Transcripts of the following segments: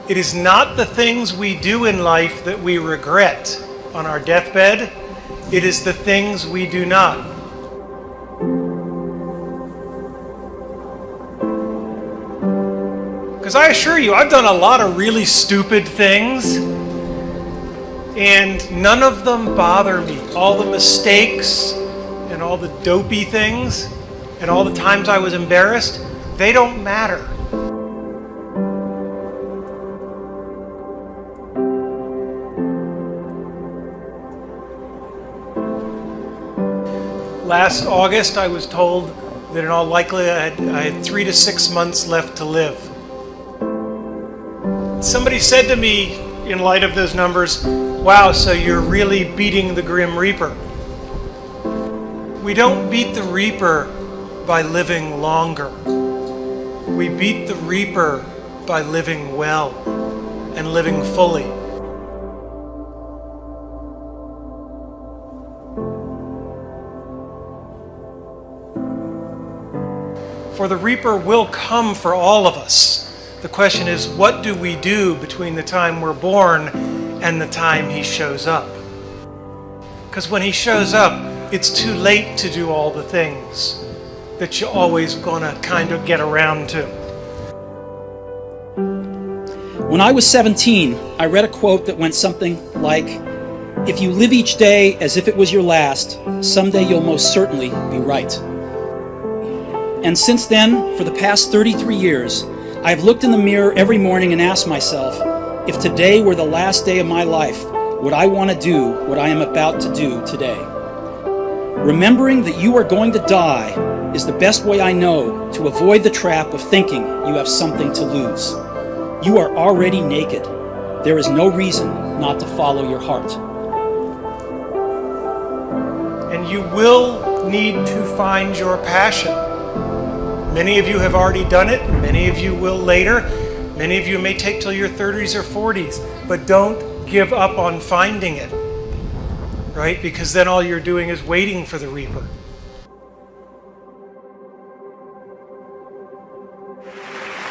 It is not the things we do in life that we regret on our deathbed. It is the things we do not. Because I assure you, I've done a lot of really stupid things, and none of them bother me. All the mistakes and all the dopey things and all the times I was embarrassed, they don't matter. Last August, I was told that in all likelihood I had 3 to 6 months left to live. Somebody said to me, in light of those numbers, "Wow, so you're really beating the Grim Reaper." We don't beat the Reaper by living longer. We beat the Reaper by living well and living fully. For the Reaper will come for all of us. The question is, what do we do between the time we're born and the time he shows up? Because when he shows up, it's too late to do all the things that you're always gonna kind of get around to. When I was 17, I read a quote that went something like, "If you live each day as if it was your last, someday you'll most certainly be right." And since then, for the past 33 years, I've looked in the mirror every morning and asked myself, if today were the last day of my life, would I want to do what I am about to do today? Remembering that you are going to die is the best way I know to avoid the trap of thinking you have something to lose. You are already naked. There is no reason not to follow your heart. And you will need to find your passion. Many of you have already done it, many of you will later, many of you may take till your 30s or 40s, but don't give up on finding it, right? Because then all you're doing is waiting for the Reaper.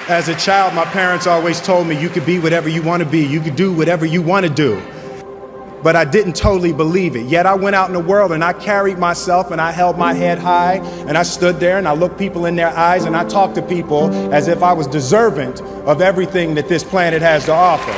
As a child, my parents always told me you could be whatever you want to be, you could do whatever you want to do. But I didn't totally believe it. Yet I went out in the world and I carried myself and I held my head high and I stood there and I looked people in their eyes and I talked to people as if I was deserving of everything that this planet has to offer.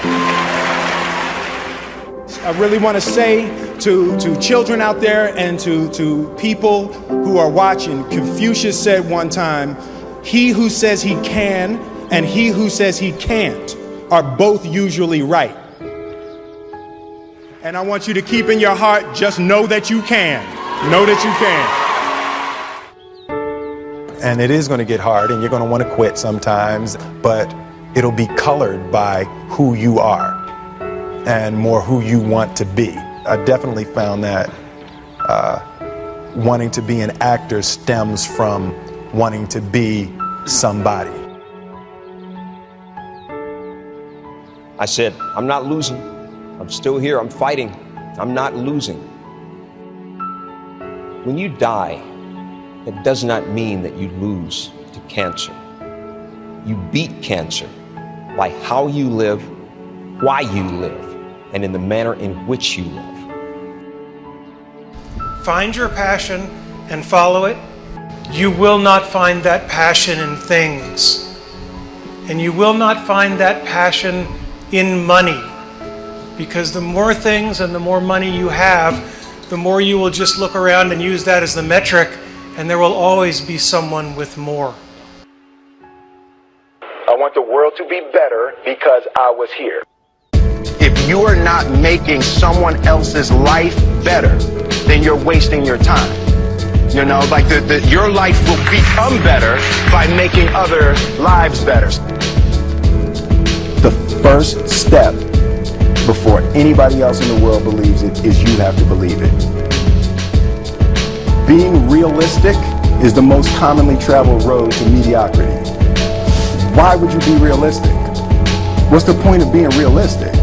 I really want to say to children out there and to people who are watching, Confucius said one time, "He who says he can and he who says he can't are both usually right." And I want you to keep in your heart, just know that you can. Know that you can. And it is going to get hard and you're going to want to quit sometimes, but it'll be colored by who you are and more who you want to be. I definitely found that wanting to be an actor stems from wanting to be somebody. I said, I'm not losing. I'm still here, I'm fighting, I'm not losing. When you die, it does not mean that you lose to cancer. You beat cancer by how you live, why you live, and in the manner in which you live. Find your passion and follow it. You will not find that passion in things. And you will not find that passion in money. Because the more things and the more money you have, the more you will just look around and use that as the metric, and there will always be someone with more. I want the world to be better because I was here. If you are not making someone else's life better, then you're wasting your time. You know, like your life will become better by making other lives better. The first step before anybody else in the world believes it is you have to believe it. Being realistic is the most commonly traveled road to mediocrity. Why would you be realistic? What's the point of being realistic?